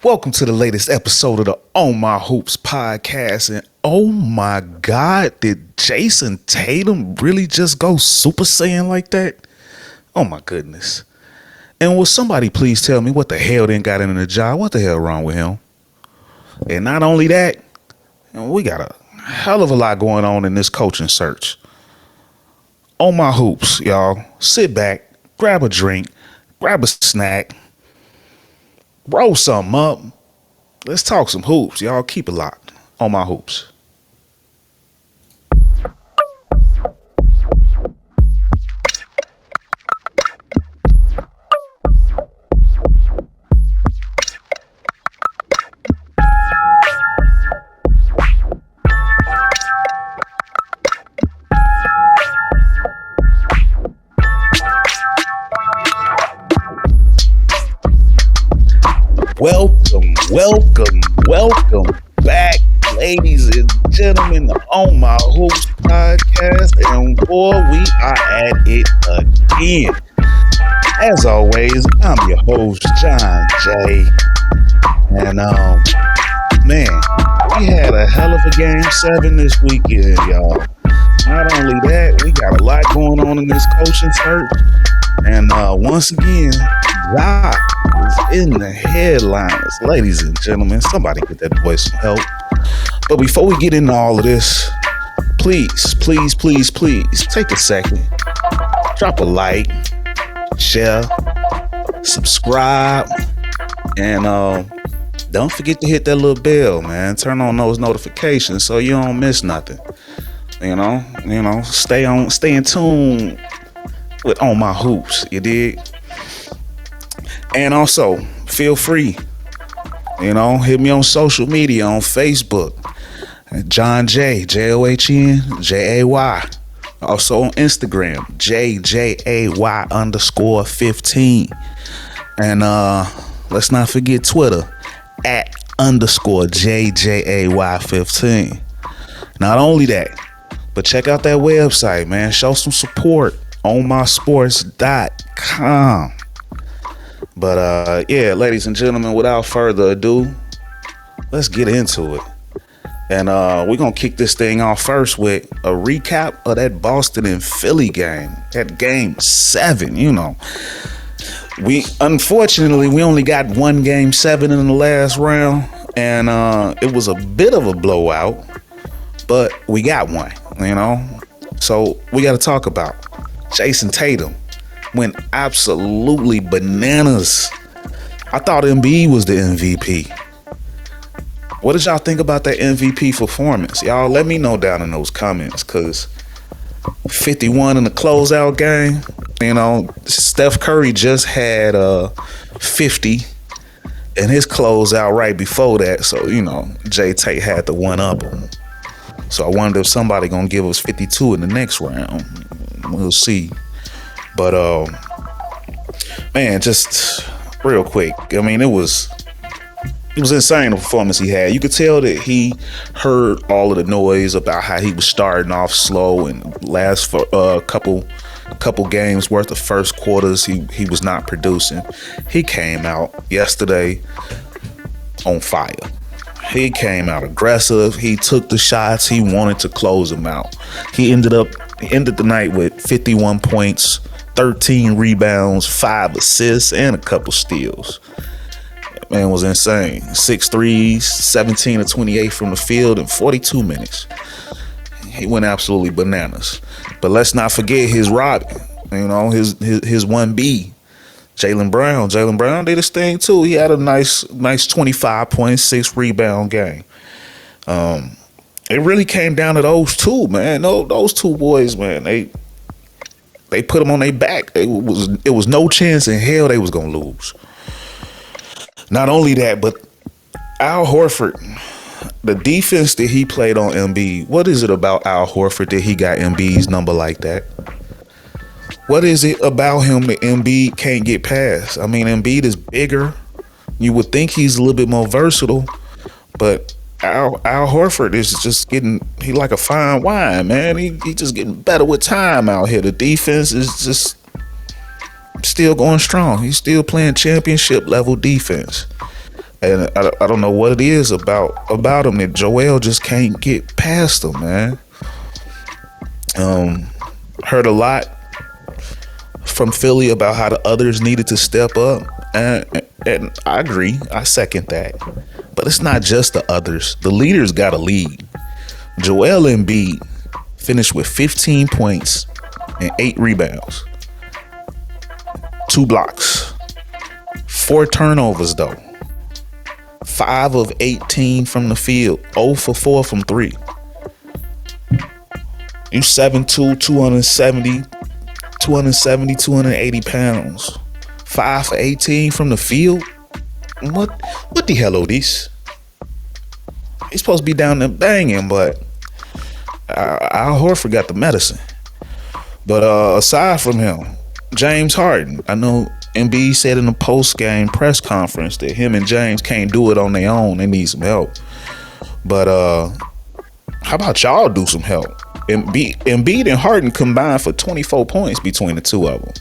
Welcome to the latest episode of the On My Hoops podcast. And oh my God, did Jason Tatum really just go Super Saiyan like that? Oh my goodness. And will somebody please tell me what the hell then got into the job? What the hell wrong with him? And not only that, we got a hell of a lot going on in this coaching search. On My Hoops, y'all. Sit back, grab a drink, grab a snack, roll something up. Let's talk some hoops. Y'all keep it locked on My Hoops. Welcome back, ladies and gentlemen, On My Hoops podcast, and boy, we are at it again. As always, I'm your host, John J. And man, we had a hell of a game 7 this weekend, y'all. Not only that, we got a lot going on in this coaching search, and once again, Ja is in the headlines. Ladies and gentlemen, somebody get that boy some help. But before we get into all of this, please take a second, drop a like, share, subscribe, and don't forget to hit that little bell, man. Turn on those notifications so you don't miss nothing. You know, stay in tune with On My Hoops, you dig? And also, feel free, hit me on social media, on Facebook, John J, JOHN, also on Instagram, JJAY_15. And let's not forget Twitter, @_JJAY15. Not only that, but check out that website, man. Show some support, onmysports.com. But yeah, ladies and gentlemen, without further ado, let's get into it. And we're going to kick this thing off first with a recap of that Boston and Philly game. That game 7, We only got one game 7 in the last round. And it was a bit of a blowout, but we got one, So we got to talk about Jason Tatum. Went absolutely bananas. I thought Embiid was the MVP. What did y'all think about that MVP performance? Y'all let me know down in those comments, because 51 in the closeout game, Steph Curry just had 50 in his closeout right before that. So, Jay Tate had to one up him. So I wonder if somebody gonna give us 52 in the next round. We'll see. But man, just real quick, it was insane, the performance he had. You could tell that he heard all of the noise about how he was starting off slow, and last for a couple games worth of first quarters he was not producing. He came out yesterday on fire. He came out aggressive. He took the shots. He wanted to close them out. He ended the night with 51 points, 13 rebounds, 5 assists, and a couple steals. Man, was insane. 6 threes, 17 of 28 from the field in 42 minutes. He went absolutely bananas. But let's not forget his Robin, his 1B, Jaylen Brown. Jaylen Brown did his thing too. He had a nice 25.6 rebound game. It really came down to those two, man. Those two boys, man, they put them on their back. It was no chance in hell they was gonna lose. Not only that, but Al Horford, the defense that he played on Embiid. What is it about Al Horford that he got Embiid's number like that? What is it about him that Embiid can't get past? Embiid is bigger. You would think he's a little bit more versatile, but Al Horford is just he like a fine wine, man. He just getting better with time out here. The defense is just still going strong. He's still playing championship level defense. And I don't know what it is about him that Joel just can't get past him, man. Heard a lot from Philly about how the others needed to step up, and I agree. I second that. But it's not just the others. The leaders got to lead. Joel Embiid finished with 15 points and 8 rebounds, 2 blocks, 4 turnovers though, 5 of 18 from the field, 0 for 4 from 3. You 7'2", 280 pounds. 5 for 18 from the field? What the hell are these? He's supposed to be down there banging, but Al Horford got the medicine. But aside from him, James Harden, I know Embiid said in the post-game press conference that him and James can't do it on their own. They need some help. But how about y'all do some help? Embiid and Harden combined for 24 points between the two of them.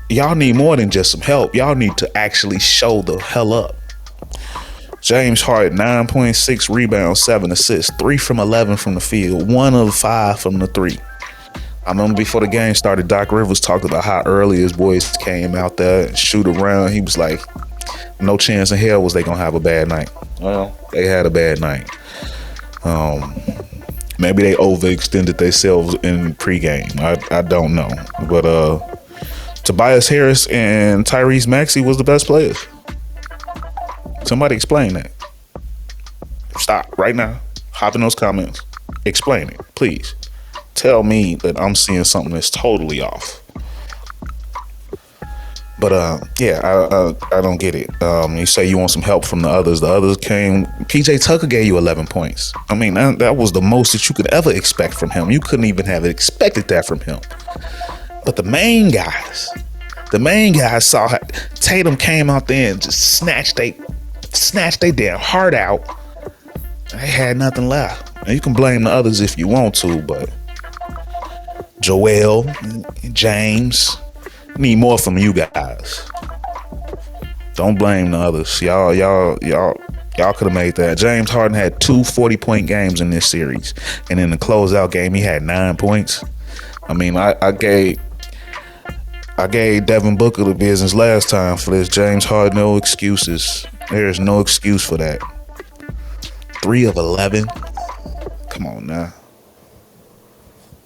Y'all need more than just some help. Y'all need to actually show the hell up. James Harden, 9.6 rebounds, 7 assists, 3 from 11 from the field, 1 of 5 from the 3. I remember before the game started, Doc Rivers talked about how early his boys came out there and shoot around. He was like, no chance in hell was they gonna have a bad night. Well, they had a bad night. Maybe they overextended themselves in pregame. I don't know. But Tobias Harris and Tyrese Maxey was the best players. Somebody explain that. Stop right now. Hop in those comments. Explain it, please. Tell me that I'm seeing something that's totally off. But I don't get it. You say you want some help from the others. The others came. PJ Tucker gave you 11 points. I mean, that was the most that you could ever expect from him. You couldn't even have expected that from him. But the main guys saw how Tatum came out there and just snatched they damn heart out. They had nothing left. And you can blame the others if you want to, but Joel, James, need more from you guys. Don't blame the others. Y'all could have made that. James Harden had 2 40-point games in this series, and in the closeout game he had 9 points. I mean, I gave Devin Booker the business last time for this. James Harden, no excuses. There's no excuse for that. 3 of 11. Come on now.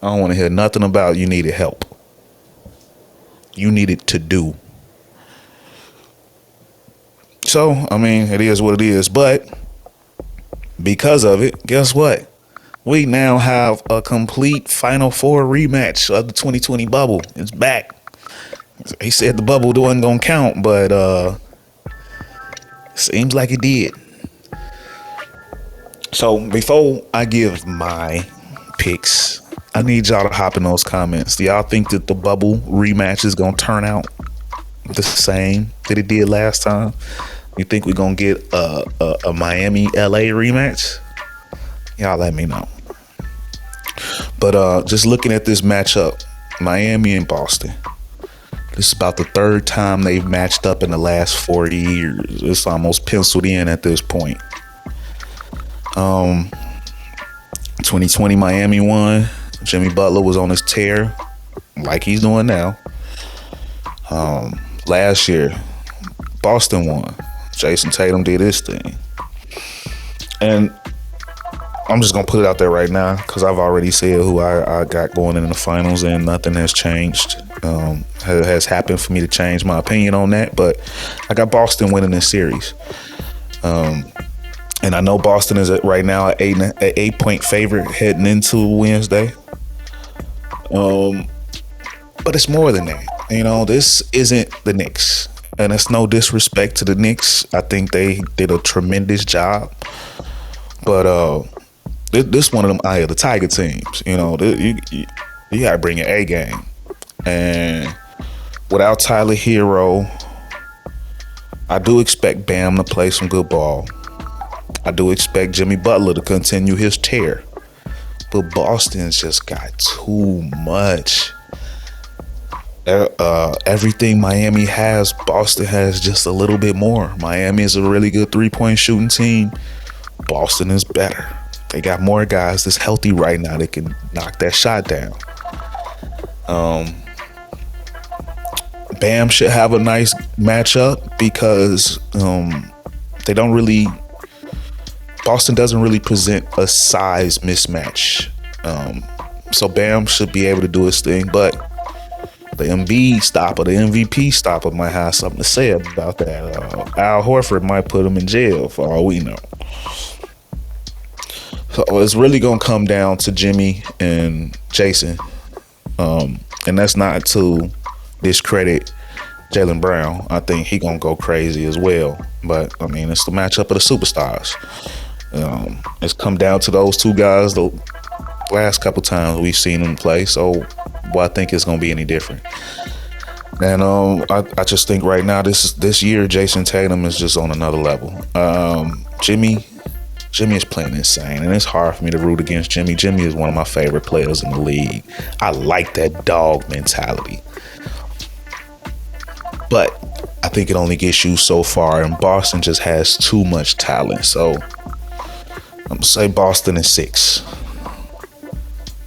I don't want to hear nothing about you needed help. You needed to do. So, I mean, it is what it is. But because of it, guess what? We now have a complete Final Four rematch of the 2020 bubble. It's back. He said the bubble wasn't going to count, but seems like it did. So before I give my picks, I need y'all to hop in those comments. Do y'all think that the bubble rematch is going to turn out the same that it did last time? You think we're going to get a Miami-LA rematch? Y'all let me know. But just looking at this matchup, Miami and Boston. This is about the 3rd time they've matched up in the last 40 years. It's almost penciled in at this point. 2020 Miami won. Jimmy Butler was on his tear, like he's doing now. Last year, Boston won. Jason Tatum did his thing. And I'm just going to put it out there right now because I've already said who I got going in the finals, and nothing has changed. Has happened for me to change my opinion on that, but I got Boston winning this series. And I know Boston is right now an 8-point favorite heading into Wednesday. But it's more than that. You know, this isn't the Knicks. And it's no disrespect to the Knicks. I think they did a tremendous job. But this one of them Eye of the Tiger teams. You know, you got to bring your A game. And without Tyler Hero, I do expect Bam to play some good ball. I do expect Jimmy Butler to continue his tear. But Boston's just got too much. Everything Miami has, Boston has just a little bit more. Miami is a really good 3-point shooting team. Boston is better. They got more guys that's healthy right now that can knock that shot down. Bam should have a nice matchup because Boston doesn't really present a size mismatch. So Bam should be able to do his thing, but the Embiid stopper, the MVP stopper might have something to say about that. Al Horford might put him in jail for all we know. So it's really going to come down to Jimmy and Jason. And that's not to discredit Jaylen Brown. I think he going to go crazy as well. But, I mean, it's the matchup of the superstars. It's come down to those two guys the last couple times we've seen them play. So, I think it's going to be any different. And I just think right now, this year, Jason Tatum is just on another level. Jimmy is playing insane, and it's hard for me to root against Jimmy. Jimmy is one of my favorite players in the league. I like that dog mentality. But I think it only gets you so far, and Boston just has too much talent. So I'm going to say Boston in 6.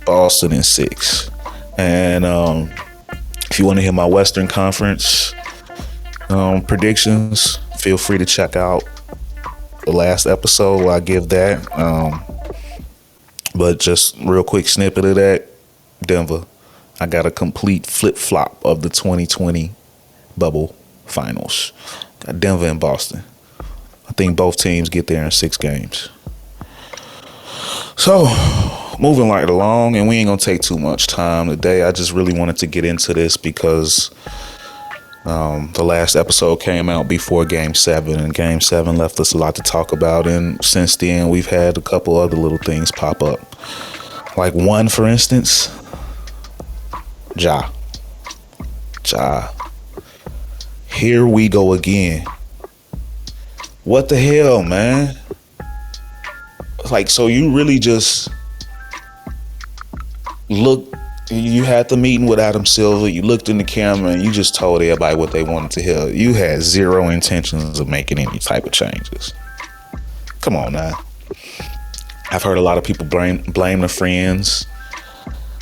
Boston in 6. And if you want to hear my Western Conference predictions, feel free to check out the last episode. I give that. But just real quick snippet of that. Denver. I got a complete flip-flop of the 2020 bubble finals. Got Denver and Boston. I think both teams get there in 6 games. So, moving right along, and we ain't gonna take too much time today. I just really wanted to get into this because the last episode came out before Game 7, and Game 7 left us a lot to talk about, and since then we've had a couple other little things pop up. Like one, for instance, Ja. Here we go again. What the hell, man? Like, so you really just you had the meeting with Adam Silver, you looked in the camera and you just told everybody what they wanted to hear. You had zero intentions of making any type of changes. Come on now. I've heard a lot of people blame their friends.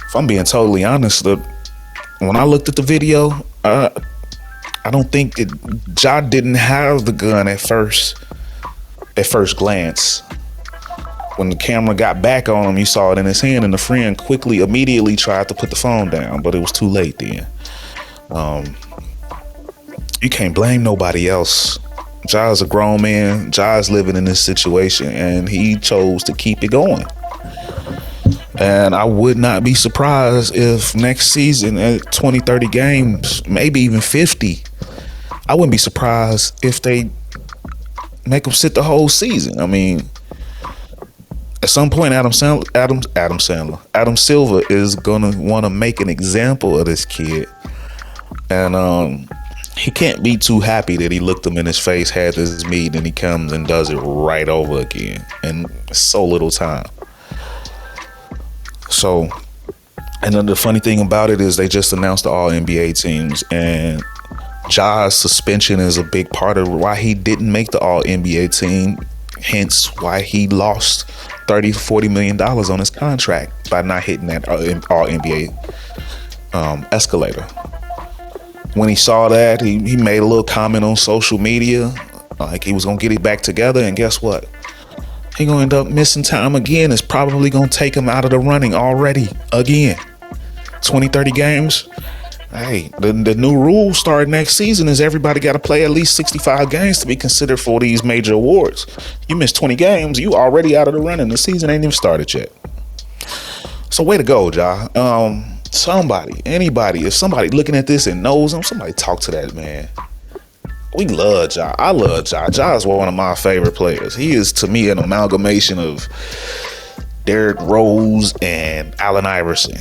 If I'm being totally honest, when I looked at the video, I don't think Ja didn't have the gun at first glance. When the camera got back on him, you saw it in his hand, and the friend immediately tried to put the phone down, but it was too late then. You can't blame nobody else. Ja's a grown man. Ja's living in this situation, and he chose to keep it going. And I would not be surprised if next season at 20, 30 games, maybe even 50, I wouldn't be surprised if they make him sit the whole season. I mean, at some point, Adam Silver is gonna want to make an example of this kid, and he can't be too happy that he looked him in his face, had this meeting, and he comes and does it right over again, and so little time. So, and then the funny thing about it is they just announced the All-NBA teams, and Ja's suspension is a big part of why he didn't make the All-NBA team. Hence why he lost $30 to $40 million on his contract by not hitting that All-NBA escalator. When he saw that, he made a little comment on social media, like he was going to get it back together, and guess what? He going to end up missing time again. It's probably going to take him out of the running already again. 20, 30 games. Hey, the new rule starting next season is everybody got to play at least 65 games to be considered for these major awards. You miss 20 games, you already out of the running. The season ain't even started yet. So way to go, Ja. Anybody, if somebody looking at this and knows him, somebody talk to that man. We love Ja. I love Ja. Ja is one of my favorite players. He is, to me, an amalgamation of Derrick Rose and Allen Iverson.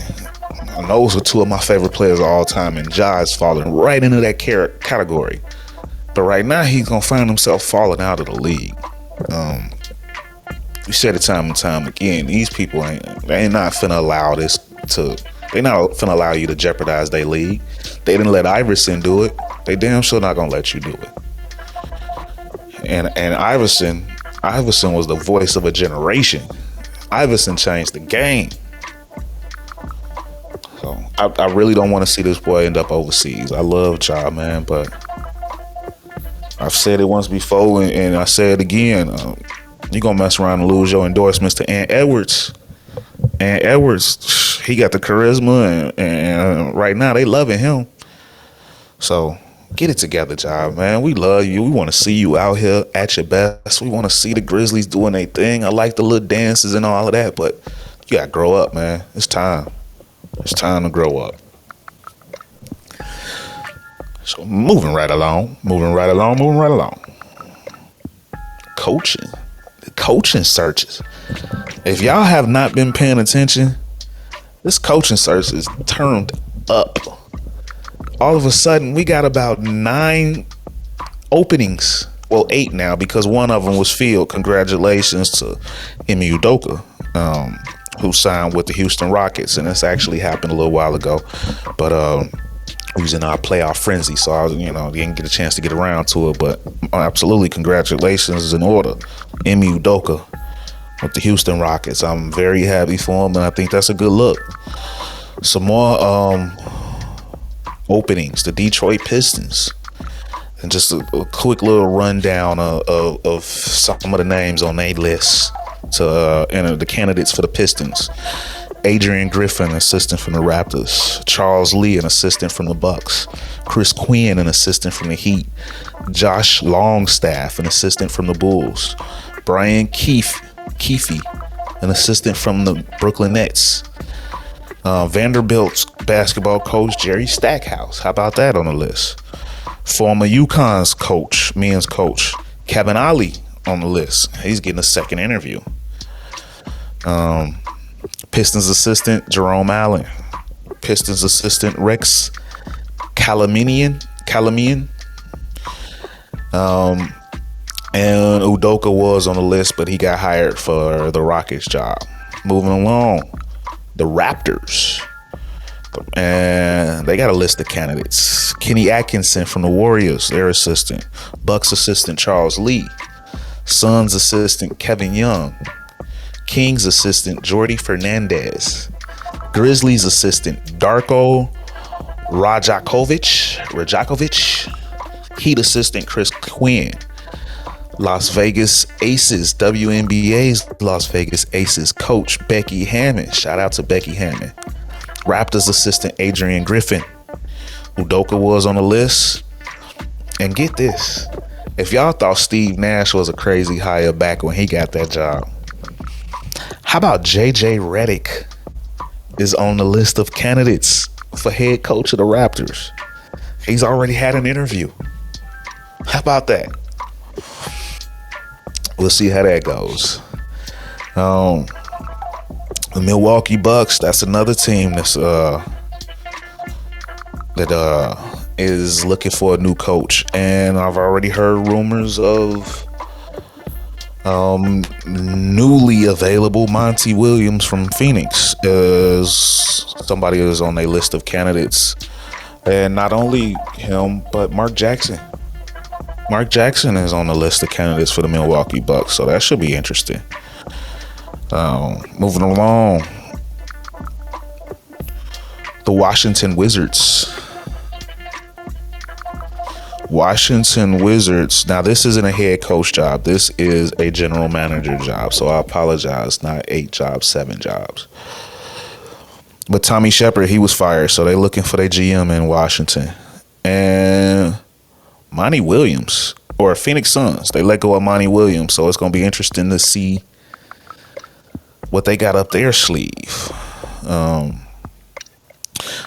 And those are two of my favorite players of all time, and Ja is falling right into that category. But right now, he's going to find himself falling out of the league. We said it time and time again. They're not finna allow this to They not finna allow you to jeopardize their league. They didn't let Iverson do it. They damn sure not gonna let you do it. And Iverson was the voice of a generation. Iverson changed the game. So I really don't want to see this boy end up overseas. I love Ja, man, but I've said it once before, and I say it again. You're gonna mess around and lose your endorsements to Ant Edwards. Ant Edwards, he got the charisma, and right now they loving him. So get it together, Ja, man. We love you. We want to see you out here at your best. We want to see the Grizzlies doing their thing. I like the little dances and all of that, but you gotta grow up, man. It's time. It's time to grow up. So moving right along. Coaching. The coaching searches. If y'all have not been paying attention, this coaching search is turned up. All of a sudden, we got about 9 openings. Well, 8 now, because one of them was filled. Congratulations to Ime Udoka, who signed with the Houston Rockets, and this actually happened a little while ago. But we was in our playoff frenzy, so I didn't get a chance to get around to it. But absolutely, congratulations is in order. Ime Udoka with the Houston Rockets. I'm very happy for him, and I think that's a good look. Some more openings. The Detroit Pistons. And just a quick little rundown of some of the names on their list to enter the candidates for the Pistons. Adrian Griffin, assistant from the Raptors. Charles Lee, an assistant from the Bucks. Chris Quinn, an assistant from the Heat. Josh Longstaff, an assistant from the Bulls. Brian Keefe, an assistant from the Brooklyn Nets. Vanderbilt's basketball coach, Jerry Stackhouse. How about that on the list? Former UConn's coach, men's coach, Kevin Ollie on the list. He's getting a second interview. Pistons assistant, Jerome Allen. Pistons assistant, Rex Calamian. And Udoka was on the list, but he got hired for the Rockets job. Moving along, the Raptors. And they got a list of candidates. Kenny Atkinson from the Warriors, their assistant. Bucks assistant, Charles Lee. Suns assistant, Kevin Young. Kings assistant, Jordi Fernandez. Grizzlies assistant, Darko Rajakovic. Heat assistant, Chris Quinn. Las Vegas Aces, WNBA's Las Vegas Aces coach, Becky Hammond. Shout out to Becky Hammond. Raptors assistant, Adrian Griffin. Udoka was on the list. And get this. If y'all thought Steve Nash was a crazy hire back when he got that job, how about JJ Redick is on the list of candidates for head coach of the Raptors? He's already had an interview. How about that? We'll see how that goes. The Milwaukee Bucks, that's another team that's that is looking for a new coach, and I've already heard rumors of newly available Monty Williams from Phoenix as somebody is on a list of candidates. And not only him, but Mark Jackson. Mark Jackson is on the list of candidates for the Milwaukee Bucks, so that should be interesting. Moving along, the Washington Wizards. Now, this isn't a head coach job. This is a general manager job. So I apologize. Not 8 jobs, 7 jobs. But Tommy Shepard, he was fired. So they're looking for their GM in Washington. And Monty Williams, or Phoenix Suns, they let go of Monty Williams. So it's going to be interesting to see what they got up their sleeve.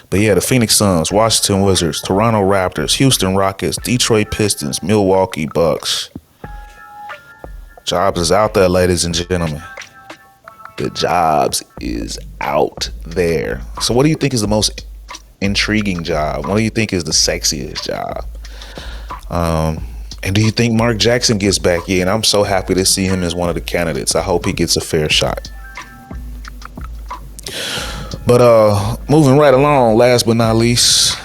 But yeah, the Phoenix Suns, Washington Wizards, Toronto Raptors, Houston Rockets, Detroit Pistons, Milwaukee Bucks. Jobs is out there, ladies and gentlemen. The jobs is out there. So what do you think is the most intriguing job? What do you think is the sexiest job? And do you think Mark Jackson gets back in? I'm so happy to see him as one of the candidates. I hope he gets a fair shot. But moving right along, last but not least,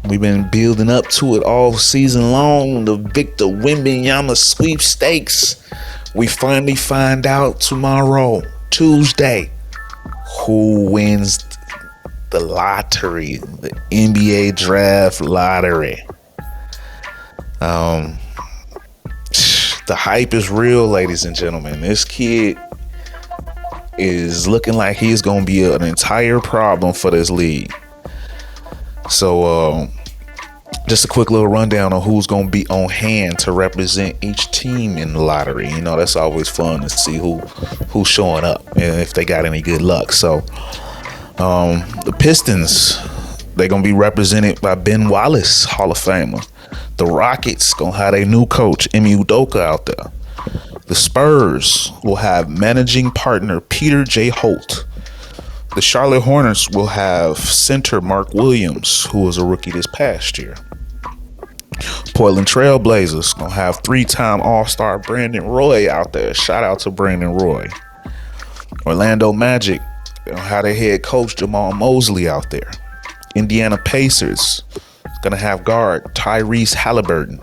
we've been building up to it all season long. The Victor Wembanyama sweepstakes. We finally find out tomorrow, Tuesday, who wins the lottery, the NBA draft lottery. The hype is real, ladies and gentlemen. This kid is looking like he's going to be an entire problem for this league. So, just a quick little rundown on who's going to be on hand to represent each team in the lottery. You know, that's always fun to see who's showing up and if they got any good luck. So, the Pistons, they're going to be represented by Ben Wallace, Hall of Famer. The Rockets going to have a new coach, Ime Udoka, out there. The Spurs will have managing partner Peter J. Holt. The Charlotte Hornets will have center Mark Williams, who was a rookie this past year. Portland Trail Blazers going to have three-time All-Star Brandon Roy out there. Shout out to Brandon Roy. Orlando Magic going to have their head coach Jamal Mosley out there. Indiana Pacers going to have guard Tyrese Halliburton.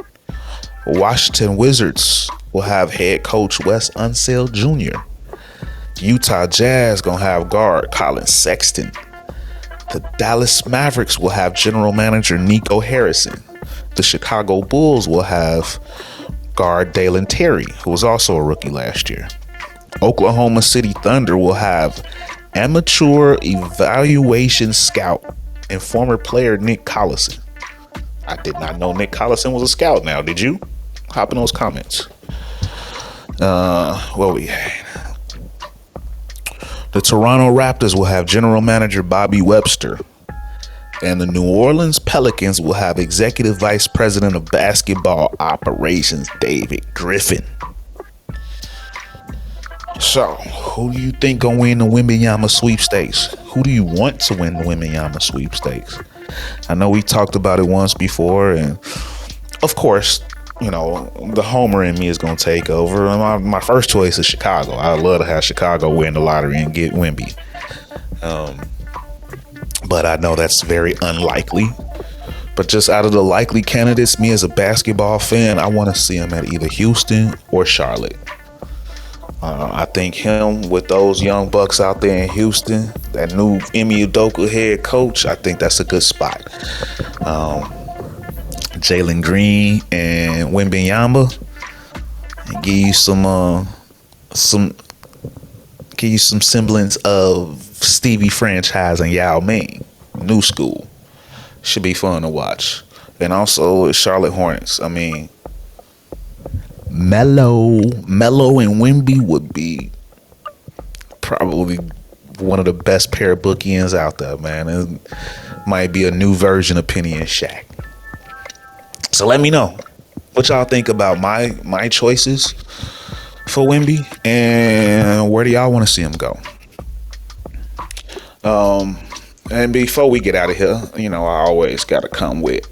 Washington Wizards will have head coach Wes Unseld Jr. Utah Jazz gonna have guard Colin Sexton. The Dallas Mavericks will have general manager Nico Harrison. The Chicago Bulls will have guard Dalen Terry, who was also a rookie last year. Oklahoma City Thunder will have amateur evaluation scout and former player Nick Collison. I did not know Nick Collison was a scout now. Did you? Hop in those comments. What we had. The Toronto Raptors will have general manager Bobby Webster. And the New Orleans Pelicans will have executive vice president of basketball operations David Griffin. So, who do you think gonna win the Wembanyama sweepstakes? Who do you want to win the Wembanyama sweepstakes? I know we talked about it once before, and of course, you know, the homer in me is going to take over. My first choice is Chicago. I'd love to have Chicago win the lottery and get Wemby. But I know that's very unlikely. But just out of the likely candidates, me as a basketball fan, I want to see him at either Houston or Charlotte. I think him with those young bucks out there in Houston, that new Ime Udoka head coach, I think that's a good spot. Jalen Green and Wembanyama, and give you some semblance of Stevie franchise and Yao Ming, new school. Should be fun to watch. And also Charlotte Hornets. I mean, Melo and Wemby would be probably one of the best pair of bookends out there, man. It might be a new version of Penny and Shaq. So let me know what y'all think about my choices for Wemby, and where do y'all want to see him go? And before we get out of here, you know, I always got to come with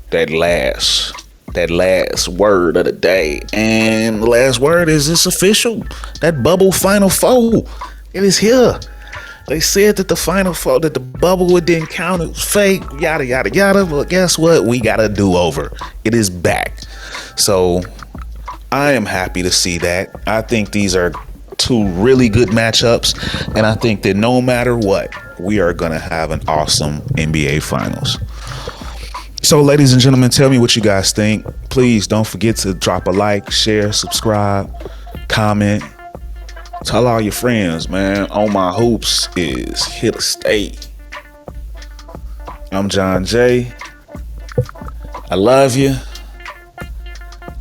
that last word of the day. And the last word is, it's official. That bubble Final Four, it is here. They said that the Final Four, that the bubble, it didn't count, it was fake, yada, yada, yada. But guess what? We got a do-over. It is back. So I am happy to see that. I think these are two really good matchups. And I think that no matter what, we are going to have an awesome NBA Finals. So, ladies and gentlemen, tell me what you guys think. Please don't forget to drop a like, share, subscribe, comment. Tell all your friends, man. On My Hoops is here to stay. I'm John J. I love you.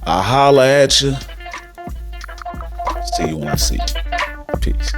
I'll holler at you. See you when I see you. Peace.